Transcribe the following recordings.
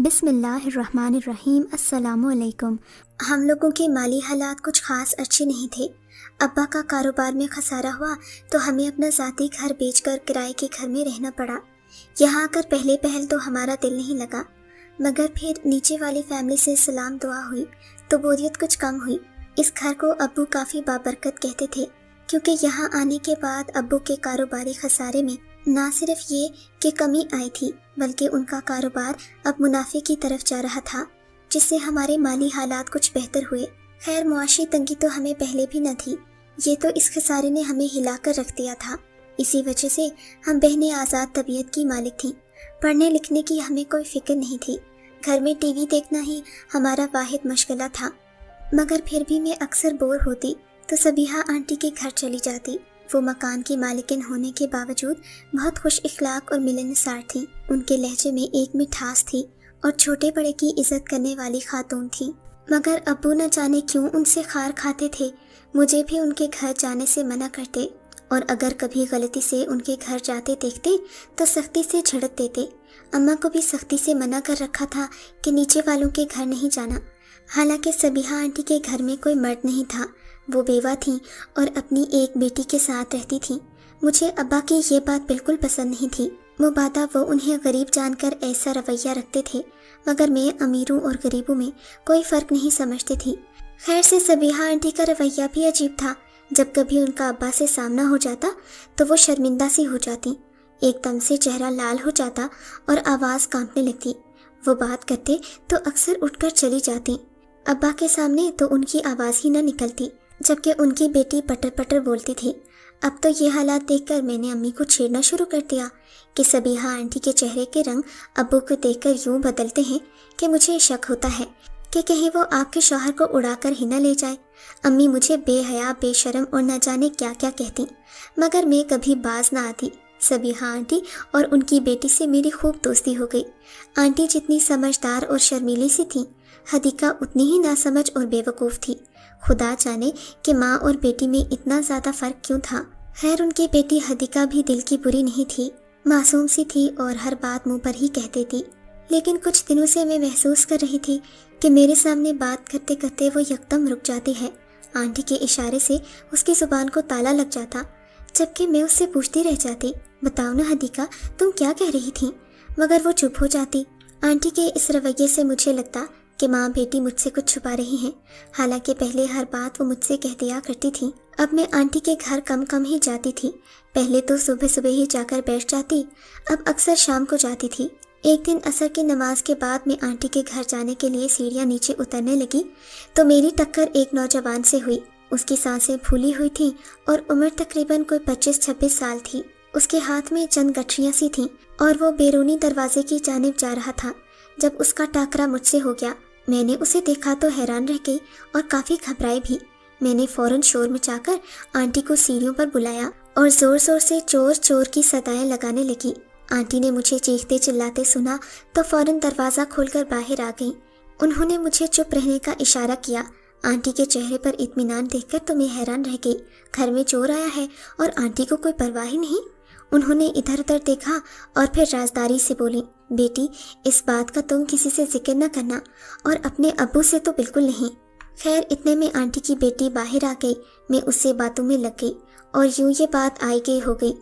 بسم اللہ الرحمن الرحیم۔ السلام علیکم۔ ہم لوگوں کے مالی حالات کچھ خاص اچھے نہیں تھے۔ ابا کا کاروبار میں خسارہ ہوا تو ہمیں اپنا ذاتی گھر بیچ کر کرائے کے گھر میں رہنا پڑا۔ یہاں آ کر پہلے پہل تو ہمارا دل نہیں لگا، مگر پھر نیچے والی فیملی سے سلام دعا ہوئی تو بوریت کچھ کم ہوئی۔ اس گھر کو ابو کافی بابرکت کہتے تھے، کیونکہ یہاں آنے کے بعد ابو کے کاروباری خسارے میں نہ صرف یہ کہ کمی آئی تھی، بلکہ ان کا کاروبار اب منافع کی طرف جا رہا تھا، جس سے ہمارے مالی حالات کچھ بہتر ہوئے۔ خیر، معاشی تنگی تو ہمیں پہلے بھی نہ تھی، یہ تو اس خسارے نے ہمیں ہلا کر رکھ دیا تھا۔ اسی وجہ سے ہم بہنیں آزاد طبیعت کی مالک تھیں، پڑھنے لکھنے کی ہمیں کوئی فکر نہیں تھی۔ گھر میں ٹی وی دیکھنا ہی ہمارا واحد مشغلہ تھا، مگر پھر بھی میں اکثر بور ہوتی تو سبیحہ آنٹی کے گھر چلی جاتی۔ وہ مکان کی مالکن ہونے کے باوجود بہت خوش اخلاق اور ملنسار تھیں۔ ان کے لہجے میں ایک مٹھاس تھی اور چھوٹے بڑے کی عزت کرنے والی خاتون تھی، مگر ابو نہ جانے کیوں ان سے خار کھاتے تھے۔ مجھے بھی ان کے گھر جانے سے منع کرتے، اور اگر کبھی غلطی سے ان کے گھر جاتے دیکھتے تو سختی سے جھڑک دیتے۔ اماں کو بھی سختی سے منع کر رکھا تھا کہ نیچے والوں کے گھر نہیں جانا۔ حالانکہ سبیحہ آنٹی کے گھر میں کوئی مرد نہیں تھا، وہ بیوہ تھیں اور اپنی ایک بیٹی کے ساتھ رہتی تھیں۔ مجھے ابا کی یہ بات بالکل پسند نہیں تھی، مبادا وہ انہیں غریب جان کر ایسا رویہ رکھتے تھے، مگر میں امیروں اور غریبوں میں کوئی فرق نہیں سمجھتی تھی۔ خیر سے سبیحہ آنٹی کا رویہ بھی عجیب تھا۔ جب کبھی ان کا ابا سے سامنا ہو جاتا تو وہ شرمندہ سی ہو جاتی، ایک دم سے چہرہ لال ہو جاتا اور آواز کانپنے لگتی۔ وہ بات کرتے تو اکثر اٹھ کر چلی جاتی، ابا کے سامنے تو ان کی آواز ہی نہ نکلتی، جبکہ ان کی بیٹی پٹر پٹر بولتی تھی۔ اب تو یہ حالات دیکھ کر میں نے امی کو چھیڑنا شروع کر دیا کہ سبیحہ آنٹی کے چہرے کے رنگ ابو کو دیکھ کر یوں بدلتے ہیں کہ مجھے شک ہوتا ہے کہ کہیں وہ آپ کے شوہر کو اڑا کر ہی نہ لے جائے۔ امی مجھے بے حیا، بے شرم اور نہ جانے کیا کیا کہتی، مگر میں کبھی باز نہ آتی۔ سبیحہ آنٹی اور ان کی بیٹی سے میری خوب دوستی ہو گئی۔ آنٹی جتنی سمجھدار اور شرمیلی سی تھیں، حدیقہ اتنی ہی ناسمجھ اور بے وقوف تھی۔ خدا جانے کہ ماں اور بیٹی میں اتنا زیادہ فرق کیوں تھا۔ خیر، ان کی بیٹی حدیقہ بھی دل کی بری نہیں تھی، معصوم سی تھی اور ہر بات منہ پر ہی کہہ دیتی، لیکن کچھ دنوں سے میں محسوس کر رہی تھی کہ میرے سامنے بات کرتے کرتے وہ یکدم رک جاتی ہے۔ آنٹی کے اشارے سے اس کی زبان کو تالا لگ جاتا، جبکہ میں اس سے پوچھتی رہ جاتی، بتاؤ نا حدیقہ، تم کیا کہہ رہی تھی؟ مگر وہ چپ ہو جاتی۔ آنٹی کے اس رویے سے مجھے لگتا کہ ماں بیٹی مجھ سے کچھ چھپا رہی ہیں، حالانکہ پہلے ہر بات وہ مجھ سے کہہ دیا کرتی تھی۔ اب میں آنٹی کے گھر کم کم ہی جاتی تھی، پہلے تو صبح صبح ہی جا کر بیٹھ جاتی، اب اکثر شام کو جاتی تھی۔ ایک دن عصر کی نماز کے بعد میں آنٹی کے گھر جانے کے لیے سیڑھیاں نیچے اترنے لگی تو میری ٹکر ایک نوجوان سے ہوئی۔ اس کی سانسیں پھولی ہوئی تھیں اور عمر تقریباً کوئی 25-26 سال تھی۔ اس کے ہاتھ میں چند گٹھریاں سی تھیں اور وہ بیرونی دروازے کی جانب جا رہا تھا۔ جب اس کا ٹاکرا مجھ سے ہو گیا، میں نے اسے دیکھا تو حیران رہ گئی اور کافی گھبرائی بھی۔ میں نے فوراً شور مچا کر آنٹی کو سیڑھیوں پر بلایا اور زور زور سے چور چور کی صدائیں لگانے لگی۔ آنٹی نے مجھے چیختے چلاتے سنا تو فوراً دروازہ کھول کر باہر آ گئیں۔ انہوں نے مجھے چپ رہنے کا اشارہ کیا۔ آنٹی کے چہرے پر اطمینان دیکھ کر تو میں حیران رہ گئی، گھر میں چور آیا ہے اور آنٹی کو کوئی پرواہ ہی نہیں۔ انہوں نے ادھر ادھر دیکھا اور پھر رازداری سے بولیں، بیٹی، اس بات کا تم کسی سے ذکر نہ کرنا، اور اپنے ابو سے تو بالکل نہیں۔ خیر، اتنے میں آنٹی کی بیٹی باہر آ گئی۔ میں اس سے باتوں میں لگ گئی اور یوں یہ بات آئی گئی ہو گئی۔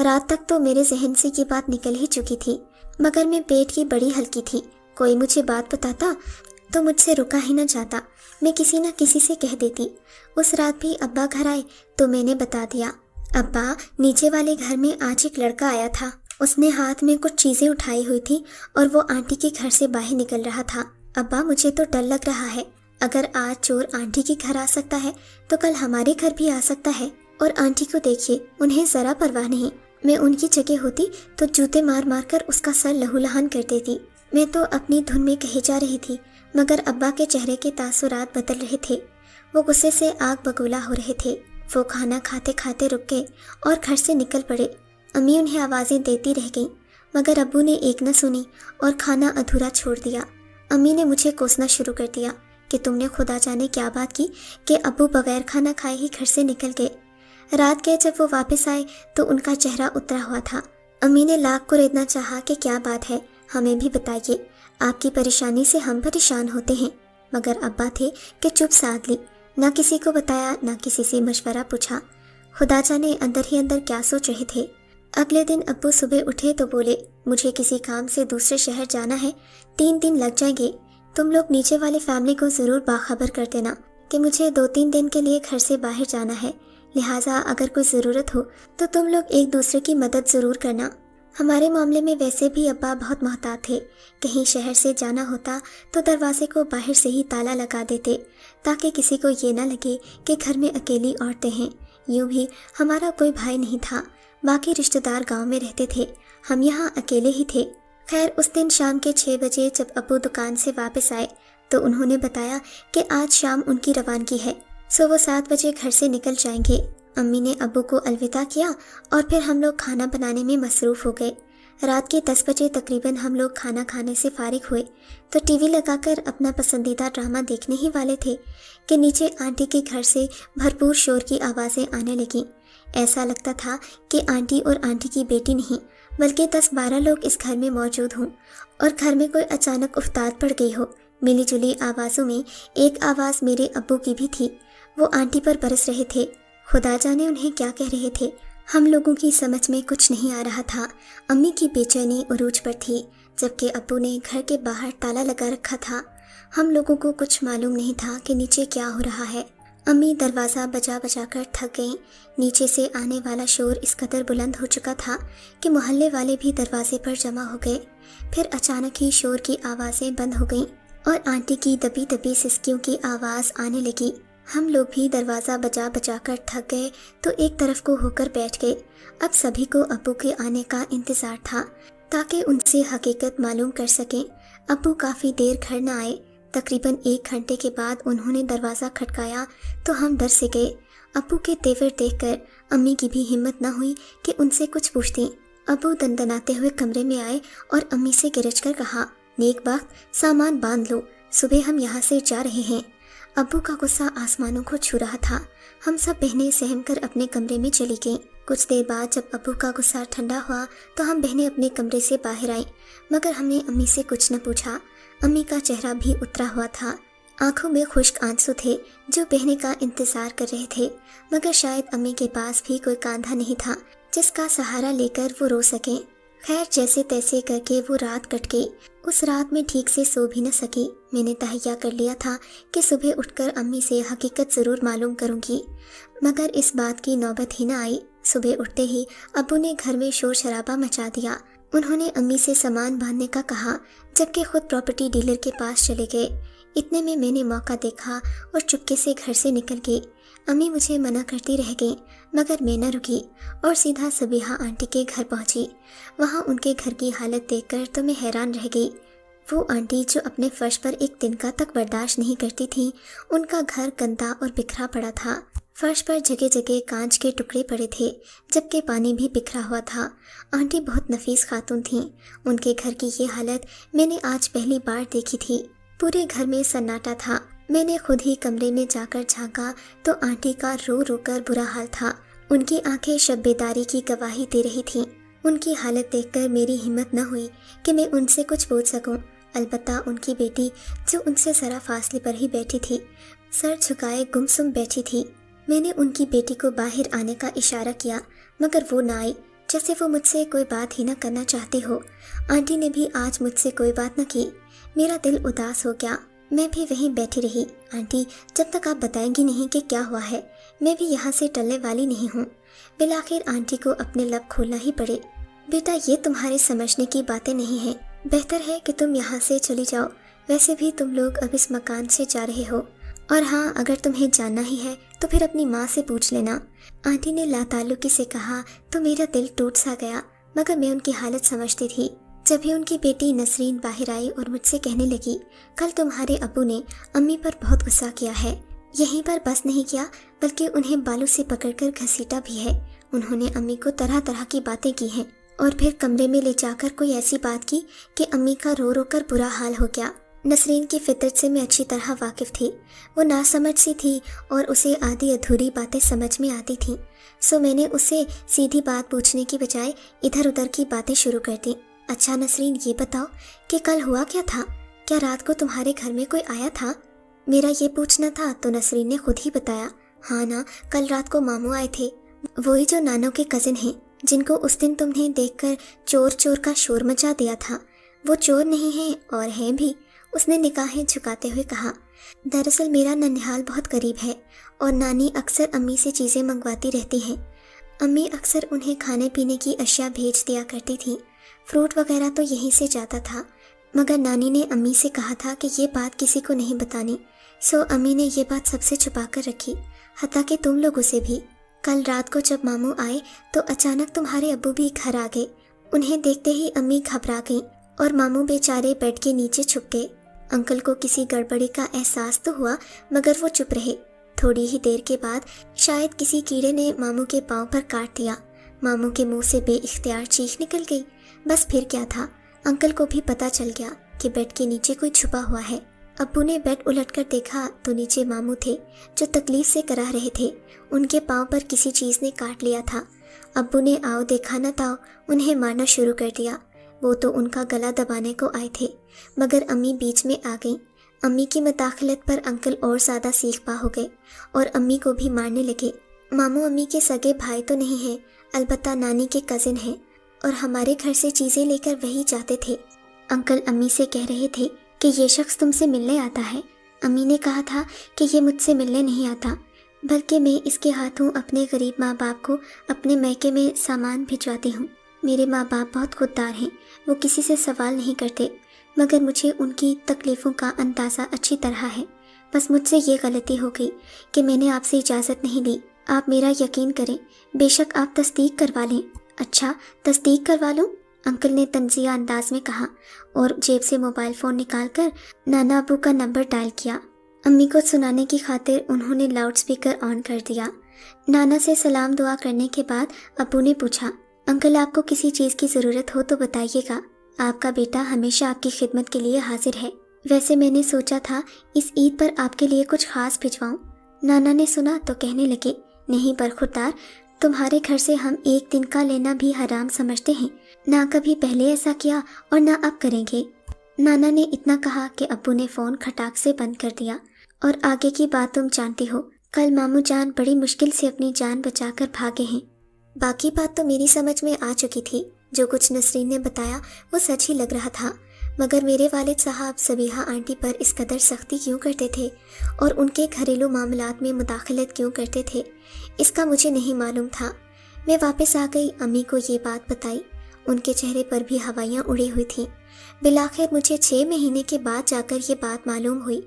رات تک تو میرے ذہن سے یہ بات نکل ہی چکی تھی، مگر میں پیٹ کی بڑی ہلکی تھی، کوئی مجھے بات بتاتا تو مجھ سے رکا ہی نہ جاتا، میں کسی نہ کسی سے کہہ دیتی۔ اس رات بھی ابا گھر آئے تو میں نے بتا دیا، ابا، نیچے والے گھر میں آج ایک لڑکا آیا تھا، اس نے ہاتھ میں کچھ چیزیں اٹھائی ہوئی تھی اور وہ آنٹی کے گھر سے باہر نکل رہا تھا۔ ابا، مجھے تو ڈر لگ رہا ہے، اگر آج چور آنٹی کے گھر آ سکتا ہے تو کل ہمارے گھر بھی آ سکتا ہے۔ اور آنٹی کو دیکھیے، انہیں ذرا پرواہ نہیں، میں ان کی جگہ ہوتی تو جوتے مار مار کر اس کا سر لہو لہان کر دیتی۔ میں تو اپنی دھن میں کہی جا رہی تھی، مگر ابا کے چہرے کے تاثرات بدل رہے تھے، وہ غصے سے آگ بگولا ہو رہے تھے۔ وہ کھانا کھاتے کھاتے رک گئے اور گھر سے نکل پڑے۔ امی انہیں آوازیں دیتی رہ گئیں، مگر ابو نے ایک نہ سنی اور کھانا ادھورا چھوڑ دیا۔ امی نے مجھے کوسنا شروع کر دیا کہ تم نے خدا جانے کیا بات کی کہ ابو بغیر کھانا کھائے ہی گھر سے نکل گئے۔ رات گئے جب وہ واپس آئے تو ان کا چہرہ اترا ہوا تھا۔ امی نے لاکھ کو ریدنا چاہا کہ کیا بات ہے، ہمیں بھی بتائیے، آپ کی پریشانی سے ہم پریشان ہوتے ہیں۔ مگر ابا تھے کہ چپ سادھ لی، نہ کسی کو بتایا نہ کسی سے مشورہ پوچھا۔ خدا جانے اندر ہی اندر کیا سوچ رہے تھے۔ اگلے دن ابو صبح اٹھے تو بولے، مجھے کسی کام سے دوسرے شہر جانا ہے، 3 دن لگ جائیں گے۔ تم لوگ نیچے والی فیملی کو ضرور باخبر کر دینا کہ مجھے 2-3 دن کے لیے گھر سے باہر جانا ہے، لہٰذا اگر کوئی ضرورت ہو تو تم لوگ ایک دوسرے کی مدد ضرور کرنا۔ ہمارے معاملے میں ویسے بھی ابا بہت محتاط تھے، کہیں شہر سے جانا ہوتا تو دروازے کو باہر سے ہی تالا لگا دیتے تاکہ کسی کو یہ نہ لگے کہ گھر میں اکیلی عورتیں ہیں۔ یوں بھی ہمارا کوئی بھائی نہیں تھا، باقی رشتہ دار گاؤں میں رہتے تھے، ہم یہاں اکیلے ہی تھے۔ خیر اس دن شام کے 6 بجے جب ابو دکان سے واپس آئے تو انہوں نے بتایا کہ آج شام ان کی روانگی ہے، سو وہ 7 بجے گھر سے نکل جائیں گے۔ امی نے ابو کو الوداع کیا اور پھر ہم لوگ کھانا بنانے میں مصروف ہو گئے۔ رات کے 10 بجے تقریباً ہم لوگ کھانا کھانے سے فارغ ہوئے تو ٹی وی لگا کر اپنا پسندیدہ ڈرامہ دیکھنے ہی والے تھے کہ نیچے آنٹی کے گھر سے بھرپور شور کی آوازیں آنے لگیں۔ ایسا لگتا تھا کہ آنٹی اور آنٹی کی بیٹی نہیں بلکہ 10-12 لوگ اس گھر میں موجود ہوں اور گھر میں کوئی اچانک افتاد پڑ گئی ہو۔ ملی جلی آوازوں میں ایک آواز میرے ابو کی بھی تھی، وہ آنٹی پر برس رہے تھے۔ خدا جانے انہیں کیا کہہ رہے تھے، ہم لوگوں کی سمجھ میں کچھ نہیں آ رہا تھا۔ امی کی بے چینی عروج پر تھی جبکہ ابو نے گھر کے باہر تالا لگا رکھا تھا۔ ہم لوگوں کو کچھ معلوم نہیں تھا کہ نیچے کیا ہو رہا ہے۔ امی دروازہ بجا بجا کر تھک گئیں۔ نیچے سے آنے والا شور اس قدر بلند ہو چکا تھا کہ محلے والے بھی دروازے پر جمع ہو گئے۔ پھر اچانک ہی شور کی آوازیں بند ہو گئیں اور آنٹی کی دبی دبی سسکیوں کی آواز آنے لگی۔ ہم لوگ بھی دروازہ بجا بجا کر تھک گئے تو ایک طرف کو ہو کر بیٹھ گئے۔ اب سبھی کو ابو کے آنے کا انتظار تھا تاکہ ان سے حقیقت معلوم کر سکیں۔ ابو کافی دیر گھر نہ آئے، تقریباً 1 گھنٹے کے بعد انہوں نے دروازہ کھٹکایا تو ہم ڈر سے گئے۔ ابو کے تیور دیکھ کر امی کی بھی ہمت نہ ہوئی کہ ان سے کچھ پوچھتیں۔ ابو دندناتے ہوئے کمرے میں آئے اور امی سے گرج کر کہا، نیک بخت سامان باندھ لو، صبح ہم یہاں سے جا رہے ہیں۔ ابو کا غصہ آسمانوں کو چھو رہا تھا۔ ہم سب بہنیں سہم کر اپنے کمرے میں چلی گئیں۔ کچھ دیر بعد جب ابو کا غصہ ٹھنڈا ہوا تو ہم بہنیں اپنے کمرے سے باہر آئیں، مگر ہم نے امی سے کچھ نہ پوچھا۔ امی کا چہرہ بھی اترا ہوا تھا، آنکھوں میں خشک آنسو تھے جو بہنے کا انتظار کر رہے تھے، مگر شاید امی کے پاس بھی کوئی کاندھا نہیں تھا جس کا سہارا لے کر وہ رو سکیں۔ خیر جیسے تیسے کر کے وہ رات کٹ گئی۔ اس رات میں ٹھیک سے سو بھی نہ سکی۔ میں نے تہیہ کر لیا تھا کہ صبح اٹھ کر امی سے حقیقت ضرور معلوم کروں گی، مگر اس بات کی نوبت ہی نہ آئی۔ صبح اٹھتے ہی ابو نے گھر میں شور شرابہ مچا دیا۔ انہوں نے امی سے سامان باندھنے کا کہا جبکہ خود پراپرٹی ڈیلر کے پاس چلے گئے۔ اتنے میں نے موقع دیکھا اور چپکے سے گھر سے نکل گئی۔ امی مجھے منع کرتی رہ گئیں مگر میں نہ رکی اور سیدھا صبیحہ آنٹی کے گھر پہنچی۔ وہاں ان کے گھر کی حالت دیکھ کر تو میں حیران رہ گئی۔ وہ آنٹی جو اپنے فرش پر ایک تنکا تک برداشت نہیں کرتی تھیں، ان کا گھر گندا اور بکھرا پڑا تھا۔ فرش پر جگہ جگہ کانچ کے ٹکڑے پڑے تھے جبکہ پانی بھی بکھرا ہوا تھا۔ آنٹی بہت نفیس خاتون تھیں۔ ان کے گھر کی یہ حالت میں نے آج پہلی بار دیکھی تھی۔ پورے گھر میں سناٹا تھا۔ میں نے خود ہی کمرے میں جا کر جھانکا تو آنٹی کا رو رو کر برا حال تھا۔ ان کی آنکھیں شب بیداری کی گواہی دے رہی تھیں۔ ان کی حالت دیکھ کر میری ہمت نہ ہوئی کہ میں ان سے کچھ پوچھ سکوں، البتہ ان کی بیٹی جو ان سے ذرا فاصلے پر ہی بیٹھی تھی، سر جھکائے گمسم بیٹھی تھی۔ میں نے ان کی بیٹی کو باہر آنے کا اشارہ کیا مگر وہ نہ آئی، جیسے وہ مجھ سے کوئی بات ہی نہ کرنا چاہتی ہو۔ آنٹی نے بھی آج مجھ سے کوئی بات نہ کی۔ میرا دل اداس ہو گیا۔ میں بھی وہیں بیٹھی رہی۔ آنٹی جب تک آپ بتائیں گی نہیں کہ کیا ہوا ہے، میں بھی یہاں سے ٹلنے والی نہیں ہوں۔ بالآخر آنٹی کو اپنے لب کھولنا ہی پڑے۔ بیٹا یہ تمہارے سمجھنے کی باتیں نہیں ہیں، بہتر ہے کہ تم یہاں سے چلی جاؤ، ویسے بھی تم لوگ اب اس مکان سے جا رہے ہو، اور ہاں اگر تمہیں جاننا ہی ہے تو پھر اپنی ماں سے پوچھ لینا۔ آنٹی نے لاتعلقی سے کہا تو میرا دل ٹوٹ سا گیا، مگر میں ان کی حالت سمجھتی تھی۔ جب ہی ان کی بیٹی نسرین باہر آئی اور مجھ سے کہنے لگی، کل تمہارے ابو نے امی پر بہت غصہ کیا ہے، یہیں پر بس نہیں کیا بلکہ انہیں بالوں سے پکڑ کر گھسیٹا بھی ہے۔ انہوں نے امی کو طرح طرح کی باتیں کی ہیں اور پھر کمرے میں لے جا کر کوئی ایسی بات کی کہ امی کا رو رو کر برا حال ہو گیا۔ نسرین کی فطرت سے میں اچھی طرح واقف تھی۔ وہ ناسمجھ سی تھی اور اسے آدھی ادھوری باتیں سمجھ میں آتی تھیں، سو میں نے اسے سیدھی بات پوچھنے کی بجائے ادھر ادھر کی باتیں شروع کر دیں۔ اچھا نسرین، یہ بتاؤ کہ کل ہوا کیا تھا؟ کیا رات کو تمہارے گھر میں کوئی آیا تھا؟ میرا یہ پوچھنا تھا تو نسرین نے خود ہی بتایا، ہاں نا، کل رات کو ماموں آئے تھے، وہی جو نانو کے کزن ہیں، جن کو اس دن تم نے دیکھ کر چور چور کا شور مچا دیا تھا۔ وہ چور نہیں ہیں اور ہیں بھی، اس نے نگاہیں جھکاتے ہوئے کہا۔ دراصل میرا ننیحال بہت قریب ہے اور نانی اکثر امی سے چیزیں منگواتی رہتی ہیں۔ امی اکثر انہیں کھانے پینے کی اشیاء بھیج دیا کرتی تھیں، فروٹ وغیرہ تو یہیں سے جاتا تھا، مگر نانی نے امی سے کہا تھا کہ یہ بات کسی کو نہیں بتانی، سو امی نے یہ بات سب سے چھپا کر رکھی، حتیٰ کہ تم لوگوں سے بھی۔ کل رات کو جب ماموں آئے تو اچانک تمہارے ابو بھی گھر آ گئے، انہیں دیکھتے ہی امی گھبرا گئیں اور ماموں بیچارے بیڈ کے نیچے چھپ گئے۔ انکل کو کسی گڑبڑی کا احساس تو ہوا مگر وہ چپ رہے۔ تھوڑی ہی دیر کے بعد شاید کسی کیڑے نے ماموں کے پاؤں پر کاٹ دیا، ماموں کے منہ سے بے اختیار چیخ نکل گئی۔ بس پھر کیا تھا، انکل کو بھی پتہ چل گیا کہ بیڈ کے نیچے کوئی چھپا ہوا ہے۔ ابو نے بیڈ الٹ کر دیکھا تو نیچے ماموں تھے جو تکلیف سے کرا رہے تھے، ان کے پاؤں پر کسی چیز نے کاٹ لیا تھا۔ ابو نے آؤ دیکھا نہ تاؤ انہیں مارنا شروع کر دیا۔ وہ تو ان کا گلا دبانے کو آئے تھے مگر امی بیچ میں آ گئیں۔ امی کی مداخلت پر انکل اور زیادہ سیخ پا ہو گئے اور امی کو بھی مارنے لگے۔ ماموں امی کے سگے بھائی تو نہیں ہیں، البتہ نانی کے کزن ہیں اور ہمارے گھر سے چیزیں لے کر وہی جاتے تھے۔ انکل امی سے کہہ رہے تھے کہ یہ شخص تم سے ملنے آتا ہے۔ امی نے کہا تھا کہ یہ مجھ سے ملنے نہیں آتا، بلکہ میں اس کے ہاتھوں اپنے غریب ماں باپ کو اپنے میکے میں سامان بھجواتی ہوں۔ میرے ماں باپ بہت خوددار ہیں، وہ کسی سے سوال نہیں کرتے، مگر مجھے ان کی تکلیفوں کا اندازہ اچھی طرح ہے۔ بس مجھ سے یہ غلطی ہو گئی کہ میں نے آپ سے اجازت نہیں لی۔ آپ میرا یقین کریں، بے شک آپ تصدیق کروا لیں۔ اچھا، تصدیق کروا لوں؟ انکل نے طنزیہ انداز میں کہا اور جیب سے موبائل فون نکال کر نانا ابو کا نمبر ڈائل کیا۔ امی کو سنانے کی خاطر انہوں نے لاؤڈ سپیکر آن کر دیا۔ نانا سے سلام دعا کرنے کے بعد ابو نے پوچھا، انکل آپ کو کسی چیز کی ضرورت ہو تو بتائیے گا، آپ کا بیٹا ہمیشہ آپ کی خدمت کے لیے حاضر ہے۔ ویسے میں نے سوچا تھا اس عید پر آپ کے لیے کچھ خاص بھجواؤں۔ نانا نے سنا تو کہنے لگے، نہیں برخوردار، تمہارے گھر سے ہم ایک دن کا لینا بھی حرام سمجھتے ہیں، نہ کبھی پہلے ایسا کیا اور نہ اب کریں گے۔ نانا نے اتنا کہا کہ ابو نے فون کھٹاک سے بند کر دیا۔ اور آگے کی بات تم جانتی ہو، کل ماموں جان بڑی مشکل سے اپنی جان بچا کر بھاگے ہیں۔ باقی بات تو میری سمجھ میں آ چکی تھی، جو کچھ نسرین نے بتایا وہ سچ ہی لگ رہا تھا، مگر میرے والد صاحب صبیحہ آنٹی پر اس قدر سختی کیوں کرتے تھے اور ان کے گھریلو معاملات میں مداخلت کیوں کرتے تھے، اس کا مجھے نہیں معلوم تھا۔ میں واپس آ گئی، امی کو یہ بات بتائی، ان کے چہرے پر بھی ہوائیاں اڑی ہوئی تھیں۔ بالآخر مجھے 6 مہینے کے بعد جا کر یہ بات معلوم ہوئی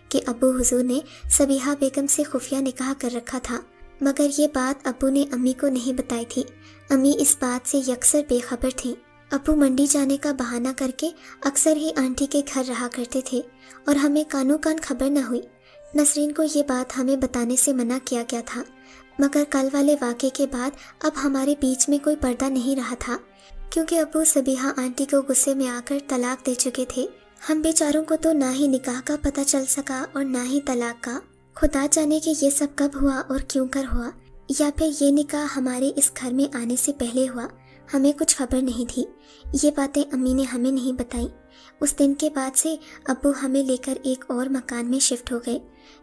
کہ ابو حضور نے صبیحہ بیگم سے خفیہ نکاح کر رکھا تھا، مگر یہ بات ابو نے امی کو نہیں بتائی تھی۔ امی اس بات سے یکسر بے خبر تھیں۔ ابو منڈی جانے کا بہانہ کر کے اکثر ہی آنٹی کے گھر رہا کرتے تھے اور ہمیں کانوں کان خبر نہ ہوئی۔ نسرین کو یہ بات ہمیں بتانے سے منع کیا گیا تھا، مگر کل والے واقعے کے بعد اب ہمارے بیچ میں کوئی پردہ نہیں رہا تھا، کیونکہ ابو صبیحہ آنٹی کو غصے میں آ کر طلاق دے چکے تھے۔ ہم بیچاروں کو تو نہ ہی نکاح کا پتہ چل سکا اور نہ ہی طلاق کا۔ خدا جانے کہ یہ سب کب ہوا اور کیوں کر ہوا، یا پھر یہ نکاح ہمارے اس گھر میں آنے سے پہلے ہوا، ہمیں کچھ خبر نہیں تھی۔ یہ باتیں امی نے ہمیں نہیں بتائیں۔ اس دن کے بعد سے ابو ہمیں لے کر ایک اور مکان میں شفٹ ہو گئے،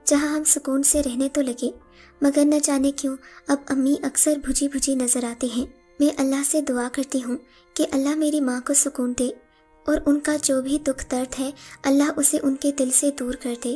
جہاں ہم سکون سے رہنے تو لگے، مگر نہ جانے کیوں اب امی اکثر بھجی بھجی نظر آتے ہیں۔ میں اللہ سے دعا کرتی ہوں کہ اللہ میری ماں کو سکون دے اور ان کا جو بھی دکھ درد ہے اللہ اسے ان کے دل سے دور کر دے۔